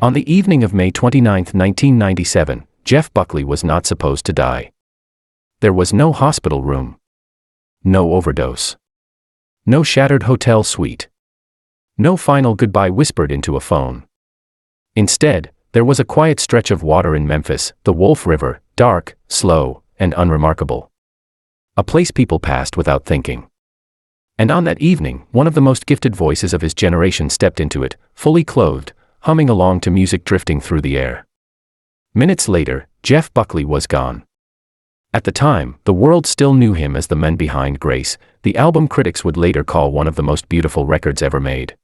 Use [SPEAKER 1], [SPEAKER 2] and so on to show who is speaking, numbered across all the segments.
[SPEAKER 1] On the evening of May 29, 1997, Jeff Buckley was not supposed to die. There was no hospital room. No overdose. No shattered hotel suite. No final goodbye whispered into a phone. Instead, there was a quiet stretch of water in Memphis, the Wolf River, dark, slow, and unremarkable. A place people passed without thinking. And on that evening, one of the most gifted voices of his generation stepped into it, fully clothed, humming along to music drifting through the air. Minutes later, Jeff Buckley was gone. At the time, the world still knew him as the man behind Grace, the album critics would later call one of the most beautiful records ever made.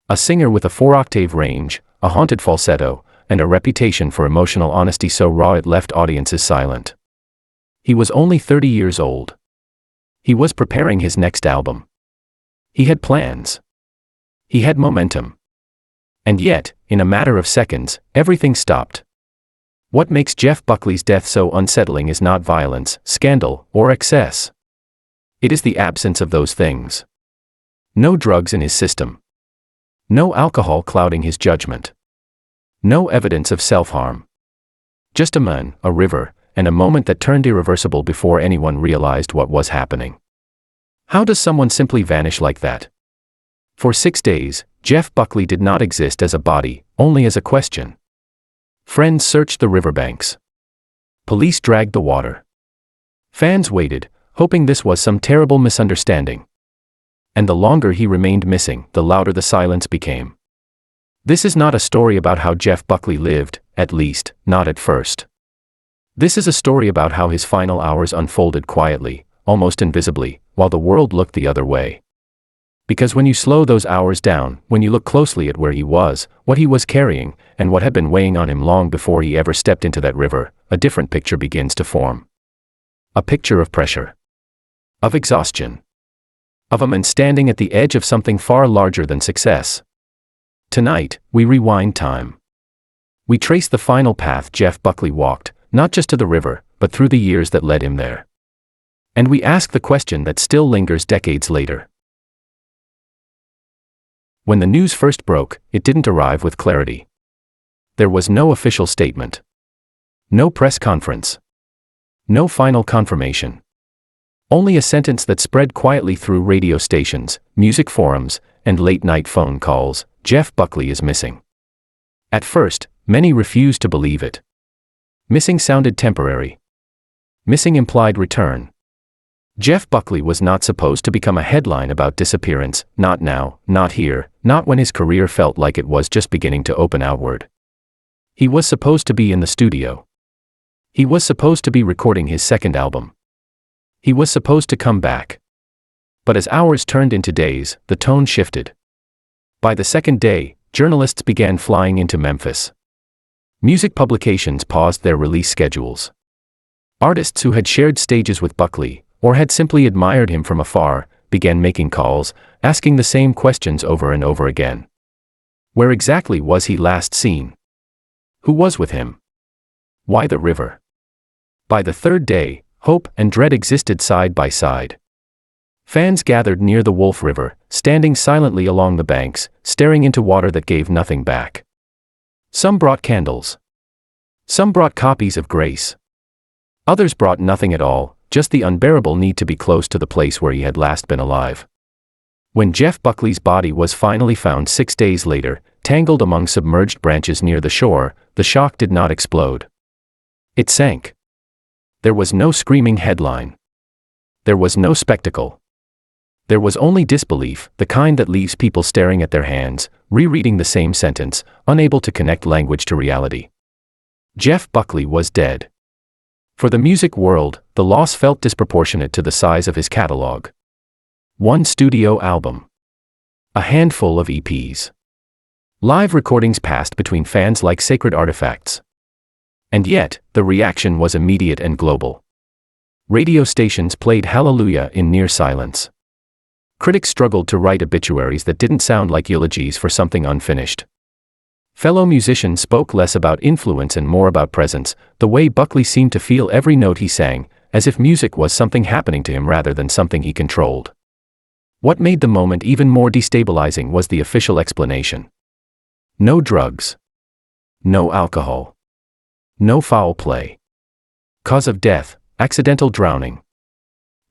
[SPEAKER 1] A singer with a 4-octave range, a haunted falsetto, and a reputation for emotional honesty so raw it left audiences silent. He was only 30 years old. He was preparing his next album. He had plans. He had momentum. And yet, in a matter of seconds, everything stopped. What makes Jeff Buckley's death so unsettling is not violence, scandal, or excess. It is the absence of those things. No drugs in his system. No alcohol clouding his judgment. No evidence of self-harm. Just a man, a river, and a moment that turned irreversible before anyone realized what was happening. How does someone simply vanish like that? For 6 days, Jeff Buckley did not exist as a body, only as a question. Friends searched the riverbanks. Police dragged the water. Fans waited, hoping this was some terrible misunderstanding. And the longer he remained missing, the louder the silence became. This is not a story about how Jeff Buckley lived, at least, not at first. This is a story about how his final hours unfolded quietly, almost invisibly, while the world looked the other way. Because when you slow those hours down, when you look closely at where he was, what he was carrying, and what had been weighing on him long before he ever stepped into that river, a different picture begins to form. A picture of pressure. Of exhaustion. Of a man standing at the edge of something far larger than success. Tonight, we rewind time. We trace the final path Jeff Buckley walked, not just to the river, but through the years that led him there. And we ask the question that still lingers decades later. When the news first broke, it didn't arrive with clarity. There was no official statement. No press conference. No final confirmation. Only a sentence that spread quietly through radio stations, music forums, and late-night phone calls: Jeff Buckley is missing. At first, many refused to believe it. Missing sounded temporary. Missing implied return. Jeff Buckley was not supposed to become a headline about disappearance, not now, not here, not when his career felt like it was just beginning to open outward. He was supposed to be in the studio. He was supposed to be recording his second album. He was supposed to come back. But as hours turned into days, the tone shifted. By the second day, journalists began flying into Memphis. Music publications paused their release schedules. Artists who had shared stages with Buckley, or had simply admired him from afar, began making calls, asking the same questions over and over again. Where exactly was he last seen? Who was with him? Why the river? By the third day, hope and dread existed side by side. Fans gathered near the Wolf River, standing silently along the banks, staring into water that gave nothing back. Some brought candles. Some brought copies of Grace. Others brought nothing at all, just the unbearable need to be close to the place where he had last been alive. When Jeff Buckley's body was finally found 6 days later, tangled among submerged branches near the shore, the shock did not explode. It sank. There was no screaming headline. There was no spectacle. There was only disbelief, the kind that leaves people staring at their hands, rereading the same sentence, unable to connect language to reality. Jeff Buckley was dead. For the music world, the loss felt disproportionate to the size of his catalog. 1 studio album. A handful of EPs. Live recordings passed between fans like sacred artifacts. And yet, the reaction was immediate and global. Radio stations played Hallelujah in near silence. Critics struggled to write obituaries that didn't sound like eulogies for something unfinished. Fellow musicians spoke less about influence and more about presence, the way Buckley seemed to feel every note he sang, as if music was something happening to him rather than something he controlled. What made the moment even more destabilizing was the official explanation. No drugs. No alcohol. No foul play. Cause of death, accidental drowning.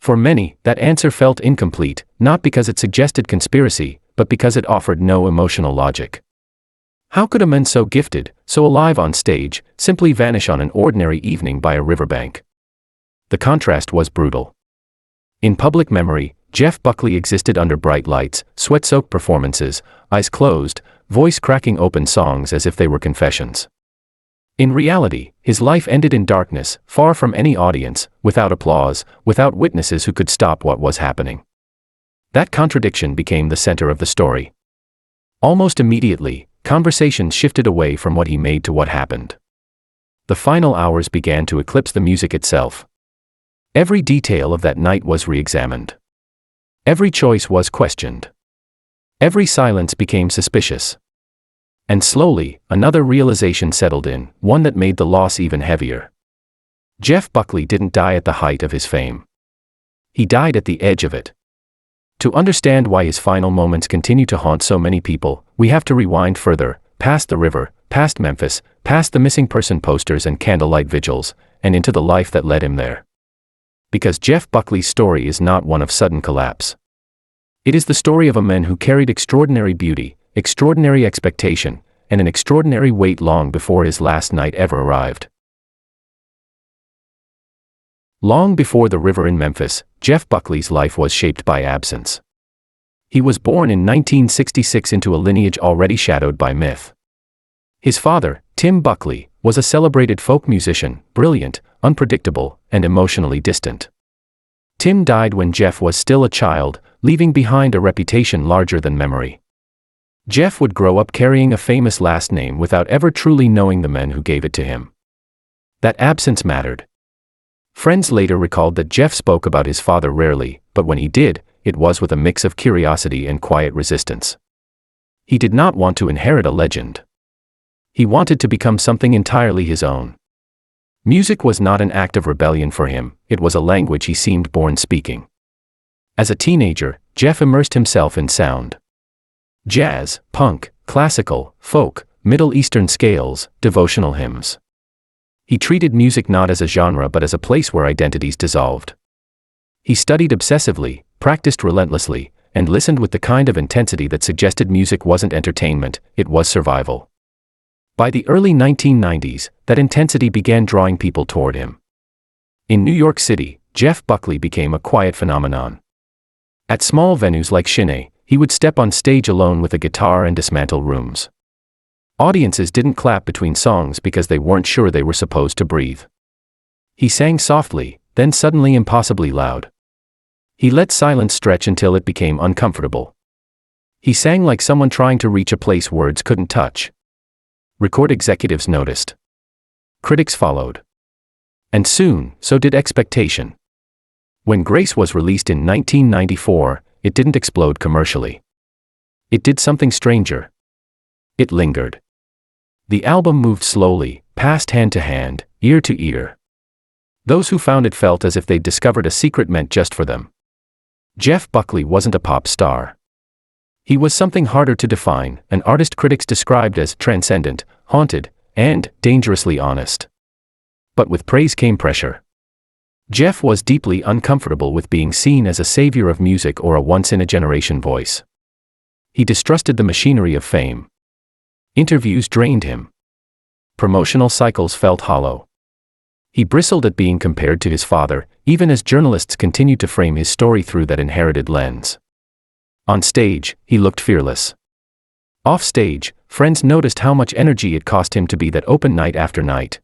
[SPEAKER 1] For many, that answer felt incomplete, not because it suggested conspiracy, but because it offered no emotional logic. How could a man so gifted, so alive on stage, simply vanish on an ordinary evening by a riverbank? The contrast was brutal. In public memory, Jeff Buckley existed under bright lights, sweat-soaked performances, eyes closed, voice cracking open songs as if they were confessions. In reality, his life ended in darkness, far from any audience, without applause, without witnesses who could stop what was happening. That contradiction became the center of the story. Almost immediately, conversations shifted away from what he made to what happened. The final hours began to eclipse the music itself. Every detail of that night was re-examined. Every choice was questioned. Every silence became suspicious. And slowly, another realization settled in, one that made the loss even heavier. Jeff Buckley didn't die at the height of his fame. He died at the edge of it. To understand why his final moments continue to haunt so many people, we have to rewind further, past the river, past Memphis, past the missing person posters and candlelight vigils, and into the life that led him there. Because Jeff Buckley's story is not one of sudden collapse. It is the story of a man who carried extraordinary beauty, extraordinary expectation, and an extraordinary weight long before his last night ever arrived. Long before the river in Memphis, Jeff Buckley's life was shaped by absence. He was born in 1966 into a lineage already shadowed by myth. His father, Tim Buckley, was a celebrated folk musician, brilliant, unpredictable, and emotionally distant. Tim died when Jeff was still a child, leaving behind a reputation larger than memory. Jeff would grow up carrying a famous last name without ever truly knowing the men who gave it to him. That absence mattered. Friends later recalled that Jeff spoke about his father rarely, but when he did, it was with a mix of curiosity and quiet resistance. He did not want to inherit a legend. He wanted to become something entirely his own. Music was not an act of rebellion for him, it was a language he seemed born speaking. As a teenager, Jeff immersed himself in sound. Jazz, punk, classical, folk, Middle Eastern scales, devotional hymns. He treated music not as a genre but as a place where identities dissolved. He studied obsessively, practiced relentlessly, and listened with the kind of intensity that suggested music wasn't entertainment, it was survival. By the early 1990s, that intensity began drawing people toward him. In New York City, Jeff Buckley became a quiet phenomenon. At small venues like Shinee, he would step on stage alone with a guitar and dismantle rooms. Audiences didn't clap between songs because they weren't sure they were supposed to breathe. He sang softly, then suddenly impossibly loud. He let silence stretch until it became uncomfortable. He sang like someone trying to reach a place words couldn't touch. Record executives noticed. Critics followed. And soon, so did expectation. When Grace was released in 1994, it didn't explode commercially. It did something stranger. It lingered. The album moved slowly, passed hand to hand, ear to ear. Those who found it felt as if they'd discovered a secret meant just for them. Jeff Buckley wasn't a pop star. He was something harder to define, an artist critics described as transcendent, haunted, and dangerously honest. But with praise came pressure. Jeff was deeply uncomfortable with being seen as a savior of music or a once-in-a-generation voice. He distrusted the machinery of fame. Interviews drained him. Promotional cycles felt hollow. He bristled at being compared to his father, even as journalists continued to frame his story through that inherited lens. On stage, he looked fearless. Off stage, friends noticed how much energy it cost him to be that open night after night.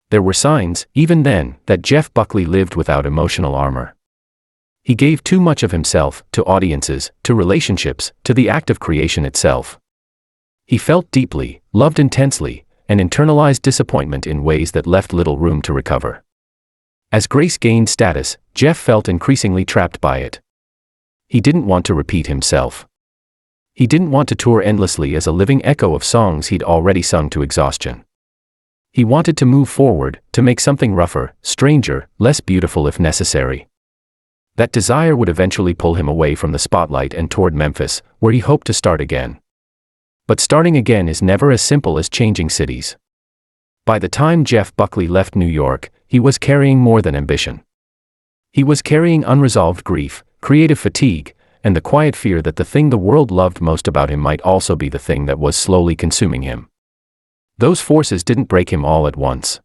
[SPEAKER 1] There were signs, even then, that Jeff Buckley lived without emotional armor. He gave too much of himself, to audiences, to relationships, to the act of creation itself. He felt deeply, loved intensely, and internalized disappointment in ways that left little room to recover. As Grace gained status, Jeff felt increasingly trapped by it. He didn't want to repeat himself. He didn't want to tour endlessly as a living echo of songs he'd already sung to exhaustion. He wanted to move forward, to make something rougher, stranger, less beautiful if necessary. That desire would eventually pull him away from the spotlight and toward Memphis, where he hoped to start again. But starting again is never as simple as changing cities. By the time Jeff Buckley left New York, he was carrying more than ambition. He was carrying unresolved grief, creative fatigue, and the quiet fear that the thing the world loved most about him might also be the thing that was slowly consuming him. Those forces didn't break him all at once.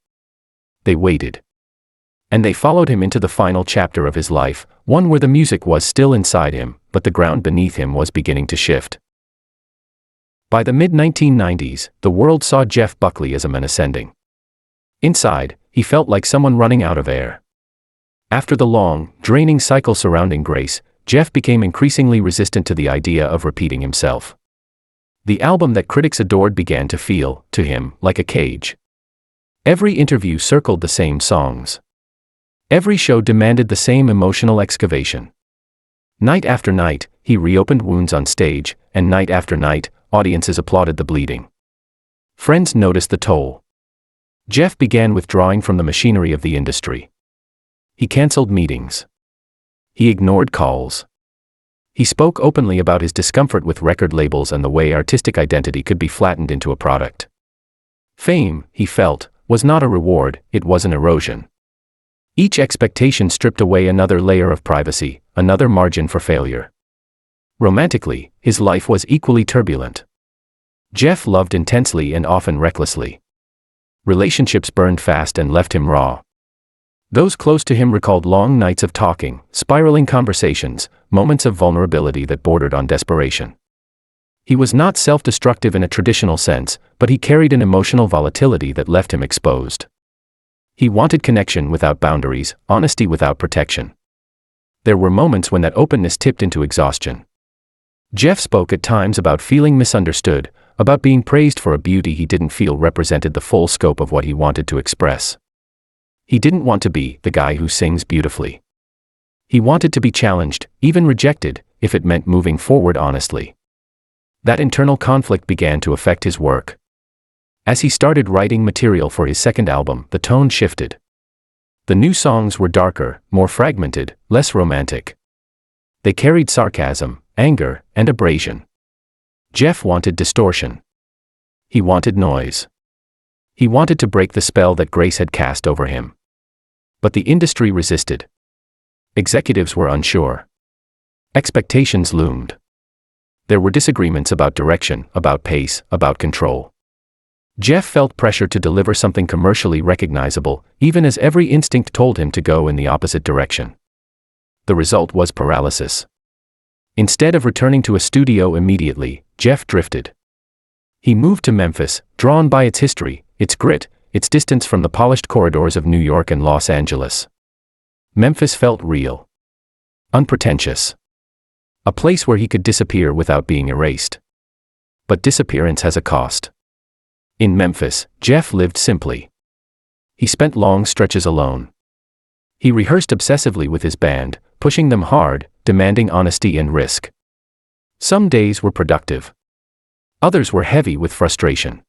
[SPEAKER 1] They waited. And they followed him into the final chapter of his life, one where the music was still inside him, but the ground beneath him was beginning to shift. By the mid-1990s, the world saw Jeff Buckley as a man ascending. Inside, he felt like someone running out of air. After the long, draining cycle surrounding Grace, Jeff became increasingly resistant to the idea of repeating himself. The album that critics adored began to feel, to him, like a cage. Every interview circled the same songs. Every show demanded the same emotional excavation. Night after night, he reopened wounds on stage, and night after night, audiences applauded the bleeding. Friends noticed the toll. Jeff began withdrawing from the machinery of the industry. He canceled meetings. He ignored calls. He spoke openly about his discomfort with record labels and the way artistic identity could be flattened into a product. Fame, he felt, was not a reward, it was an erosion. Each expectation stripped away another layer of privacy, another margin for failure. Romantically, his life was equally turbulent. Jeff loved intensely and often recklessly. Relationships burned fast and left him raw. Those close to him recalled long nights of talking, spiraling conversations, moments of vulnerability that bordered on desperation. He was not self-destructive in a traditional sense, but he carried an emotional volatility that left him exposed. He wanted connection without boundaries, honesty without protection. There were moments when that openness tipped into exhaustion. Jeff spoke at times about feeling misunderstood, about being praised for a beauty he didn't feel represented the full scope of what he wanted to express. He didn't want to be the guy who sings beautifully. He wanted to be challenged, even rejected, if it meant moving forward honestly. That internal conflict began to affect his work. As he started writing material for his second album, the tone shifted. The new songs were darker, more fragmented, less romantic. They carried sarcasm, anger, and abrasion. Jeff wanted distortion. He wanted noise. He wanted to break the spell that Grace had cast over him. But the industry resisted. Executives were unsure. Expectations loomed. There were disagreements about direction, about pace, about control. Jeff felt pressure to deliver something commercially recognizable, even as every instinct told him to go in the opposite direction. The result was paralysis. Instead of returning to a studio immediately, Jeff drifted. He moved to Memphis, drawn by its history, its grit, its distance from the polished corridors of New York and Los Angeles. Memphis felt real. Unpretentious. A place where he could disappear without being erased. But disappearance has a cost. In Memphis, Jeff lived simply. He spent long stretches alone. He rehearsed obsessively with his band, pushing them hard, demanding honesty and risk. Some days were productive. Others were heavy with frustration.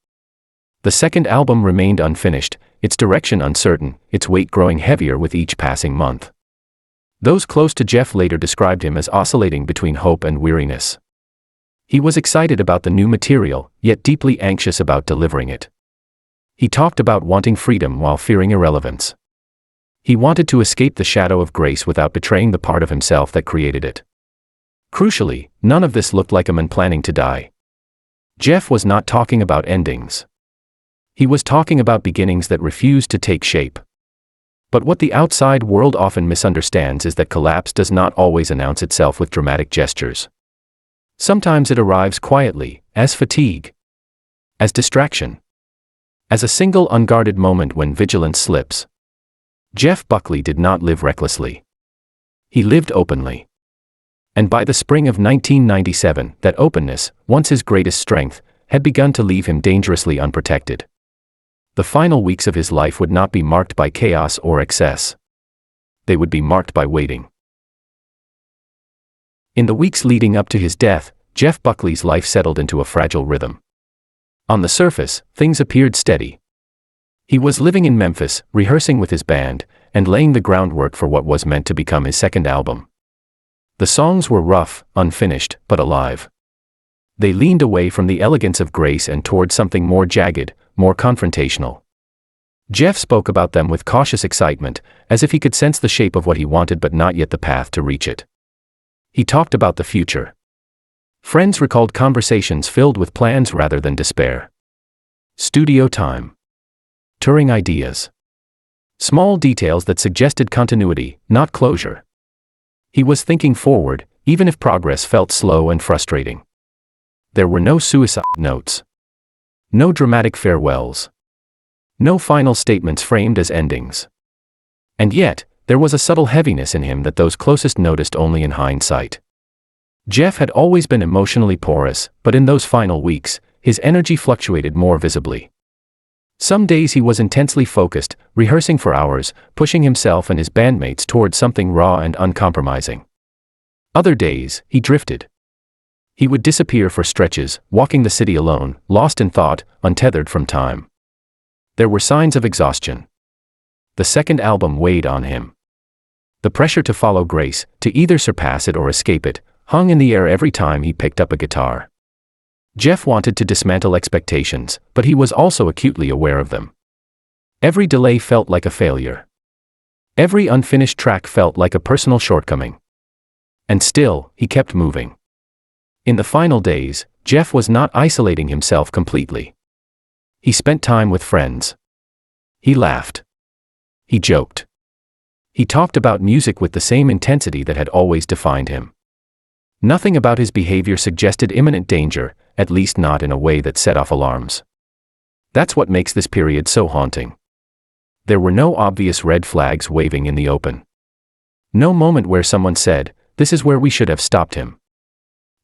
[SPEAKER 1] The second album remained unfinished, its direction uncertain, its weight growing heavier with each passing month. Those close to Jeff later described him as oscillating between hope and weariness. He was excited about the new material, yet deeply anxious about delivering it. He talked about wanting freedom while fearing irrelevance. He wanted to escape the shadow of Grace without betraying the part of himself that created it. Crucially, none of this looked like a man planning to die. Jeff was not talking about endings. He was talking about beginnings that refused to take shape. But what the outside world often misunderstands is that collapse does not always announce itself with dramatic gestures. Sometimes it arrives quietly, as fatigue, as distraction, as a single unguarded moment when vigilance slips. Jeff Buckley did not live recklessly. He lived openly. And by the spring of 1997, that openness, once his greatest strength, had begun to leave him dangerously unprotected. The final weeks of his life would not be marked by chaos or excess. They would be marked by waiting. In the weeks leading up to his death, Jeff Buckley's life settled into a fragile rhythm. On the surface, things appeared steady. He was living in Memphis, rehearsing with his band, and laying the groundwork for what was meant to become his second album. The songs were rough, unfinished, but alive. They leaned away from the elegance of grace and toward something more jagged, more confrontational. Jeff spoke about them with cautious excitement, as if he could sense the shape of what he wanted but not yet the path to reach it. He talked about the future. Friends recalled conversations filled with plans rather than despair. Studio time. Touring ideas. Small details that suggested continuity, not closure. He was thinking forward, even if progress felt slow and frustrating. There were no suicide notes. No dramatic farewells. No final statements framed as endings. And yet, there was a subtle heaviness in him that those closest noticed only in hindsight. Jeff had always been emotionally porous, but in those final weeks, his energy fluctuated more visibly. Some days he was intensely focused, rehearsing for hours, pushing himself and his bandmates toward something raw and uncompromising. Other days, he drifted. He would disappear for stretches, walking the city alone, lost in thought, untethered from time. There were signs of exhaustion. The second album weighed on him. The pressure to follow grace, to either surpass it or escape it, hung in the air every time he picked up a guitar. Jeff wanted to dismantle expectations, but he was also acutely aware of them. Every delay felt like a failure. Every unfinished track felt like a personal shortcoming. And still, he kept moving. In the final days, Jeff was not isolating himself completely. He spent time with friends. He laughed. He joked. He talked about music with the same intensity that had always defined him. Nothing about his behavior suggested imminent danger, at least not in a way that set off alarms. That's what makes this period so haunting. There were no obvious red flags waving in the open. No moment where someone said, "This is where we should have stopped him."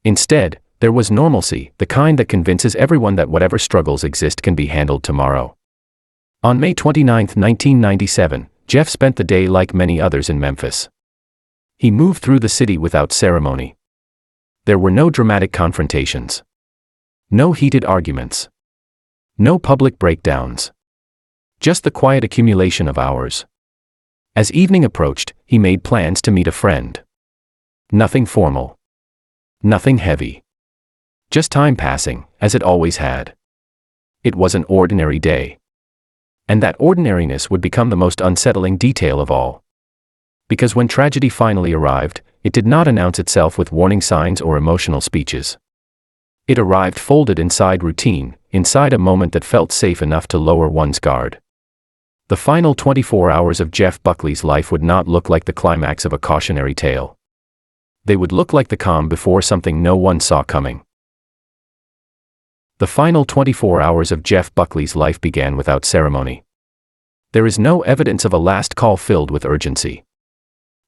[SPEAKER 1] Instead, there was normalcy, the kind that convinces everyone that whatever struggles exist can be handled tomorrow. On May 29, 1997, Jeff spent the day like many others in Memphis. He moved through the city without ceremony. There were no dramatic confrontations. No heated arguments. No public breakdowns. Just the quiet accumulation of hours. As evening approached, he made plans to meet a friend. Nothing formal. Nothing heavy. Just time passing, as it always had. It was an ordinary day. And that ordinariness would become the most unsettling detail of all. Because when tragedy finally arrived, it did not announce itself with warning signs or emotional speeches. It arrived folded inside routine, inside a moment that felt safe enough to lower one's guard. The final 24 hours of Jeff Buckley's life would not look like the climax of a cautionary tale. They would look like the calm before something no one saw coming. The final 24 hours of Jeff Buckley's life began without ceremony. There is no evidence of a last call filled with urgency.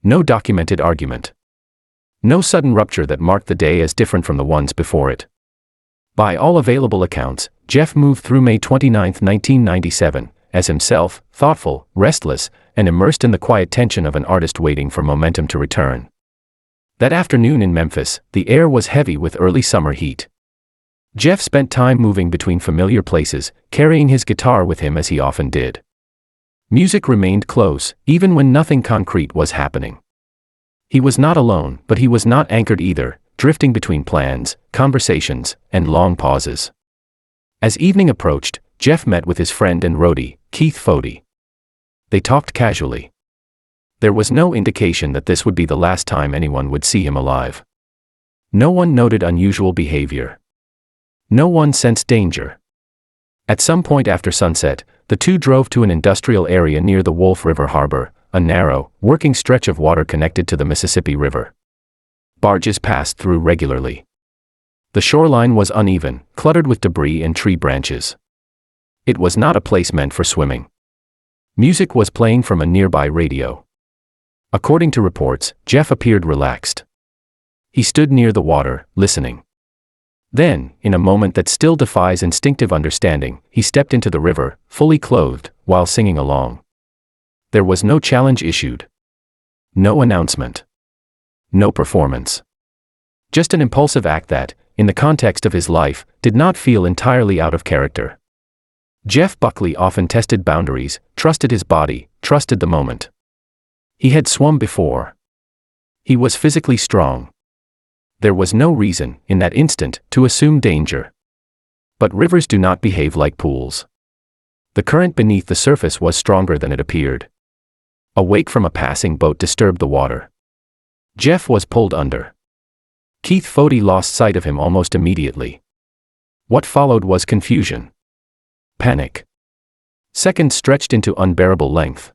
[SPEAKER 1] No documented argument. No sudden rupture that marked the day as different from the ones before it. By all available accounts, Jeff moved through May 29, 1997, as himself, thoughtful, restless, and immersed in the quiet tension of an artist waiting for momentum to return. That afternoon in Memphis, the air was heavy with early summer heat. Jeff spent time moving between familiar places, carrying his guitar with him as he often did. Music remained close, even when nothing concrete was happening. He was not alone, but he was not anchored either, drifting between plans, conversations, and long pauses. As evening approached, Jeff met with his friend and roadie, Keith Fody. They talked casually. There was no indication that this would be the last time anyone would see him alive. No one noted unusual behavior. No one sensed danger. At some point after sunset, the two drove to an industrial area near the Wolf River Harbor, a narrow, working stretch of water connected to the Mississippi River. Barges passed through regularly. The shoreline was uneven, cluttered with debris and tree branches. It was not a place meant for swimming. Music was playing from a nearby radio. According to reports, Jeff appeared relaxed. He stood near the water, listening. Then, in a moment that still defies instinctive understanding, he stepped into the river, fully clothed, while singing along. There was no challenge issued. No announcement. No performance. Just an impulsive act that, in the context of his life, did not feel entirely out of character. Jeff Buckley often tested boundaries, trusted his body, trusted the moment. He had swum before. He was physically strong. There was no reason, in that instant, to assume danger. But rivers do not behave like pools. The current beneath the surface was stronger than it appeared. A wake from a passing boat disturbed the water. Jeff was pulled under. Keith Fody lost sight of him almost immediately. What followed was confusion. Panic. Seconds stretched into unbearable length.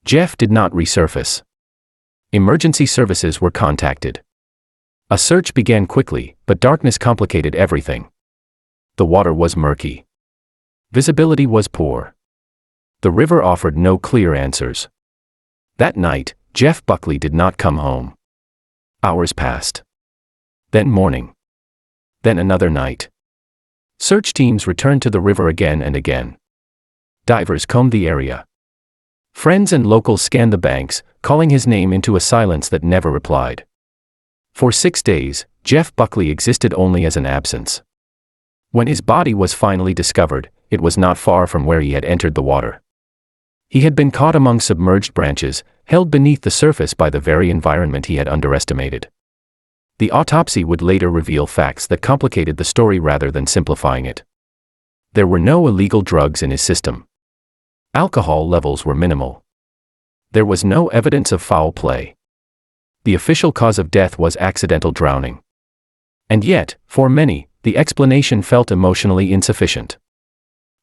[SPEAKER 1] Jeff did not resurface. Emergency services were contacted. A search began quickly, but darkness complicated everything. The water was murky. Visibility was poor. The river offered no clear answers. That night, Jeff Buckley did not come home. Hours passed. Then morning. Then another night. Search teams returned to the river again and again. Divers combed the area. Friends and locals scanned the banks, calling his name into a silence that never replied. For 6 days, Jeff Buckley existed only as an absence. When his body was finally discovered, it was not far from where he had entered the water. He had been caught among submerged branches, held beneath the surface by the very environment he had underestimated. The autopsy would later reveal facts that complicated the story rather than simplifying it. There were no illegal drugs in his system. Alcohol levels were minimal. There was no evidence of foul play. The official cause of death was accidental drowning. And yet, for many, the explanation felt emotionally insufficient.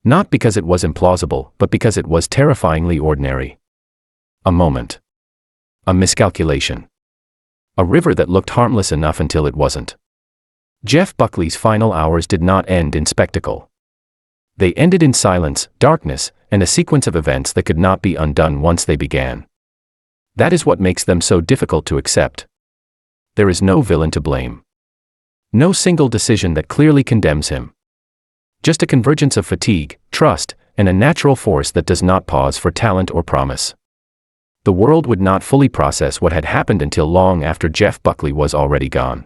[SPEAKER 1] Not because it was implausible, but because it was terrifyingly ordinary. A moment. A miscalculation. A river that looked harmless enough until it wasn't. Jeff Buckley's final hours did not end in spectacle. They ended in silence, darkness, and a sequence of events that could not be undone once they began. That is what makes them so difficult to accept. There is no villain to blame. No single decision that clearly condemns him. Just a convergence of fatigue, trust, and a natural force that does not pause for talent or promise. The world would not fully process what had happened until long after Jeff Buckley was already gone.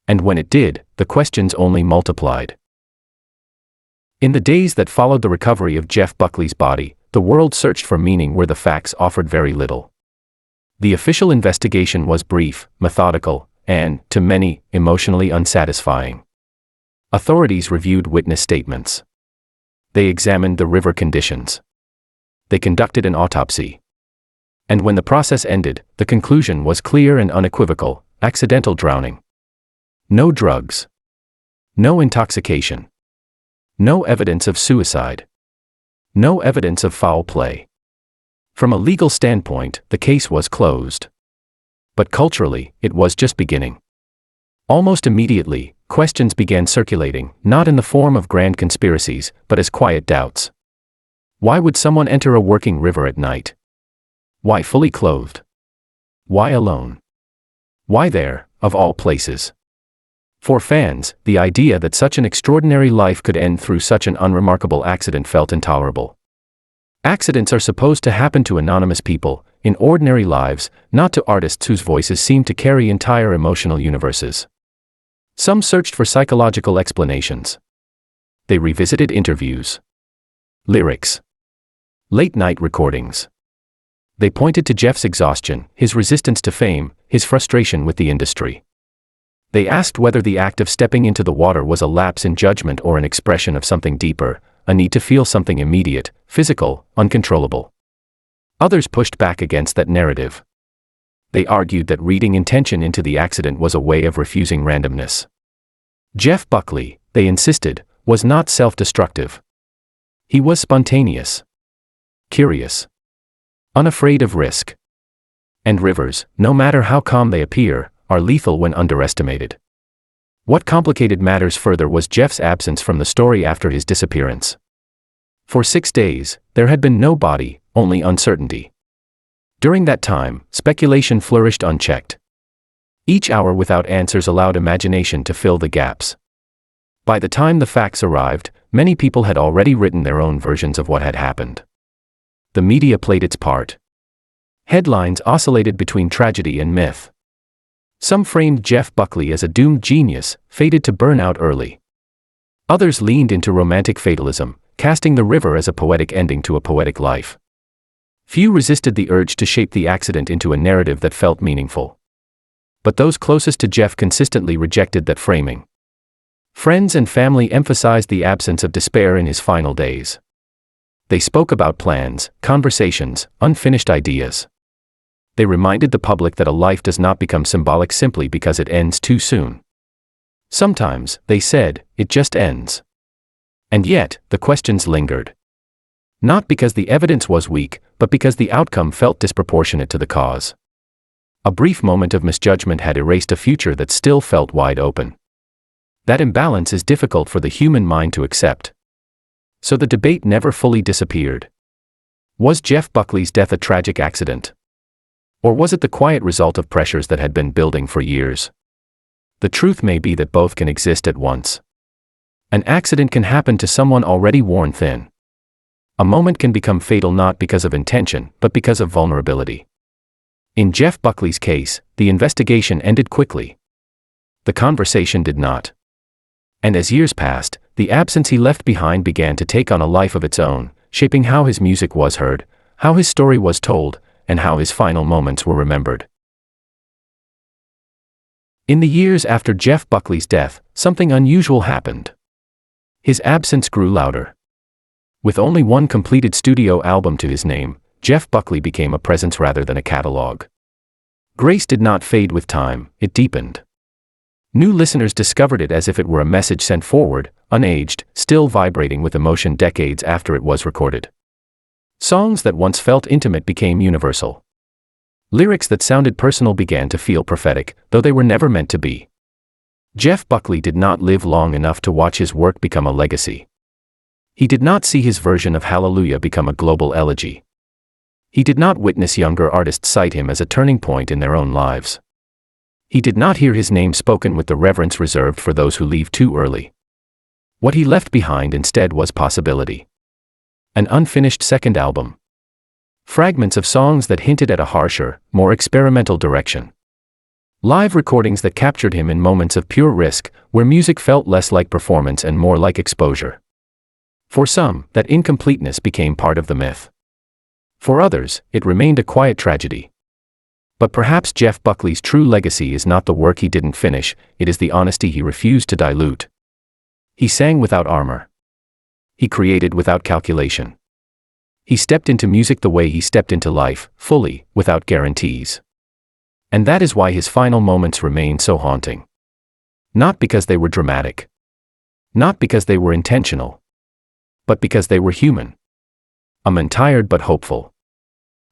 [SPEAKER 1] And when it did, the questions only multiplied. In the days that followed the recovery of Jeff Buckley's body, the world searched for meaning where the facts offered very little. The official investigation was brief, methodical, and, to many, emotionally unsatisfying. Authorities reviewed witness statements. They examined the river conditions. They conducted an autopsy. And when the process ended, the conclusion was clear and unequivocal: accidental drowning. No drugs. No intoxication. No evidence of suicide. No evidence of foul play. From a legal standpoint, the case was closed. But culturally, it was just beginning. Almost immediately, questions began circulating, not in the form of grand conspiracies, but as quiet doubts. Why would someone enter a working river at night? Why fully clothed? Why alone? Why there, of all places? For fans, the idea that such an extraordinary life could end through such an unremarkable accident felt intolerable. Accidents are supposed to happen to anonymous people, in ordinary lives, not to artists whose voices seem to carry entire emotional universes. Some searched for psychological explanations. They revisited interviews, lyrics, late-night recordings. They pointed to Jeff's exhaustion, his resistance to fame, his frustration with the industry. They asked whether the act of stepping into the water was a lapse in judgment or an expression of something deeper, a need to feel something immediate, physical, uncontrollable. Others pushed back against that narrative. They argued that reading intention into the accident was a way of refusing randomness. Jeff Buckley, they insisted, was not self-destructive. He was spontaneous, curious, unafraid of risk. And rivers, no matter how calm they appear, are lethal when underestimated. What complicated matters further was Jeff's absence from the story after his disappearance. For 6 days, there had been no body, only uncertainty. During that time, speculation flourished unchecked. Each hour without answers allowed imagination to fill the gaps. By the time the facts arrived, many people had already written their own versions of what had happened. The media played its part. Headlines oscillated between tragedy and myth. Some framed Jeff Buckley as a doomed genius, fated to burn out early. Others leaned into romantic fatalism, casting the river as a poetic ending to a poetic life. Few resisted the urge to shape the accident into a narrative that felt meaningful. But those closest to Jeff consistently rejected that framing. Friends and family emphasized the absence of despair in his final days. They spoke about plans, conversations, unfinished ideas. They reminded the public that a life does not become symbolic simply because it ends too soon. Sometimes, they said, it just ends. And yet, the questions lingered. Not because the evidence was weak, but because the outcome felt disproportionate to the cause. A brief moment of misjudgment had erased a future that still felt wide open. That imbalance is difficult for the human mind to accept. So the debate never fully disappeared. Was Jeff Buckley's death a tragic accident? Or was it the quiet result of pressures that had been building for years? The truth may be that both can exist at once. An accident can happen to someone already worn thin. A moment can become fatal not because of intention, but because of vulnerability. In Jeff Buckley's case, the investigation ended quickly. The conversation did not. And as years passed, the absence he left behind began to take on a life of its own, shaping how his music was heard, how his story was told, and how his final moments were remembered. In the years after Jeff Buckley's death, something unusual happened. His absence grew louder. With only one completed studio album to his name, Jeff Buckley became a presence rather than a catalog. Grace did not fade with time, it deepened. New listeners discovered it as if it were a message sent forward, unaged, still vibrating with emotion decades after it was recorded. Songs that once felt intimate became universal. Lyrics that sounded personal began to feel prophetic, though they were never meant to be. Jeff Buckley did not live long enough to watch his work become a legacy. He did not see his version of Hallelujah become a global elegy. He did not witness younger artists cite him as a turning point in their own lives. He did not hear his name spoken with the reverence reserved for those who leave too early. What he left behind instead was possibility. An unfinished second album. Fragments of songs that hinted at a harsher, more experimental direction. Live recordings that captured him in moments of pure risk, where music felt less like performance and more like exposure. For some, that incompleteness became part of the myth. For others, it remained a quiet tragedy. But perhaps Jeff Buckley's true legacy is not the work he didn't finish, it is the honesty he refused to dilute. He sang without armor. He created without calculation. He stepped into music the way he stepped into life, fully, without guarantees. And that is why his final moments remain so haunting. Not because they were dramatic. Not because they were intentional. But because they were human. A man tired but hopeful.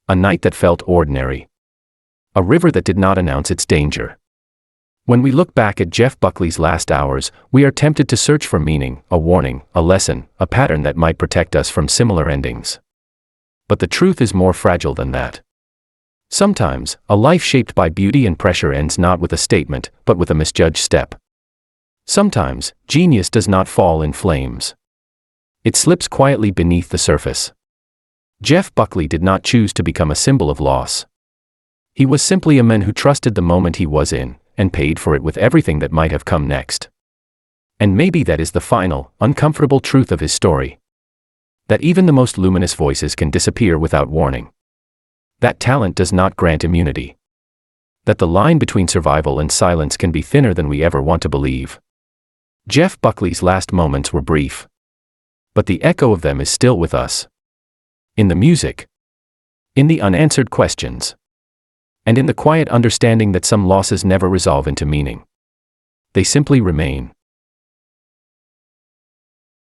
[SPEAKER 1] A night that felt ordinary. A river that did not announce its danger. When we look back at Jeff Buckley's last hours, we are tempted to search for meaning, a warning, a lesson, a pattern that might protect us from similar endings. But the truth is more fragile than that. Sometimes, a life shaped by beauty and pressure ends not with a statement, but with a misjudged step. Sometimes, genius does not fall in flames. It slips quietly beneath the surface. Jeff Buckley did not choose to become a symbol of loss. He was simply a man who trusted the moment he was in, and paid for it with everything that might have come next. And maybe that is the final, uncomfortable truth of his story. That even the most luminous voices can disappear without warning. That talent does not grant immunity. That the line between survival and silence can be thinner than we ever want to believe. Jeff Buckley's last moments were brief. But the echo of them is still with us. In the music. In the unanswered questions. And in the quiet understanding that some losses never resolve into meaning. They simply remain.